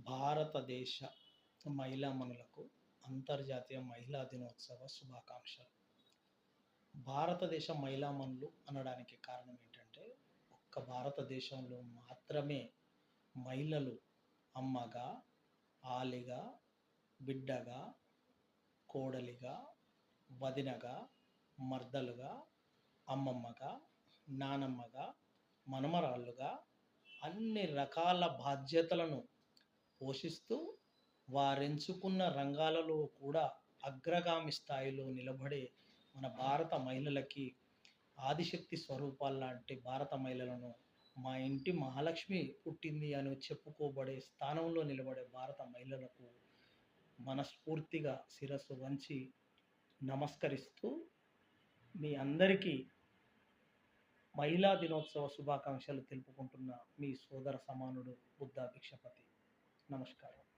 భారతదేశ మహిళామణులకు అంతర్జాతీయ మహిళా దినోత్సవ శుభాకాంక్షలు. భారతదేశ మహిళామణులు అనడానికి కారణం ఏంటంటే, ఒక్క భారతదేశంలో మాత్రమే మహిళలు అమ్మగా, ఆలిగా, బిడ్డగా, కోడలిగా, వదినగా, మర్దలుగా, అమ్మమ్మగా, నానమ్మగా, మనమరాళ్ళుగా అన్ని రకాల బాధ్యతలను పోషిస్తూ వారెంచుకున్న రంగాలలో కూడా అగ్రగామి స్థాయిలో నిలబడే మన భారత మహిళలకి ఆదిశక్తి స్వరూపాల్లాంటి భారత మహిళలను మా ఇంటి మహాలక్ష్మి పుట్టింది అని చెప్పుకోబడే స్థానంలో నిలబడే భారత మహిళలకు మనస్ఫూర్తిగా శిరస్సు వంచి నమస్కరిస్తూ మీ అందరికీ మహిళా దినోత్సవ శుభాకాంక్షలు తెలుపుకుంటున్న మీ సోదర సమానుడు బుద్ధా భిక్షపతి. నమస్కారం.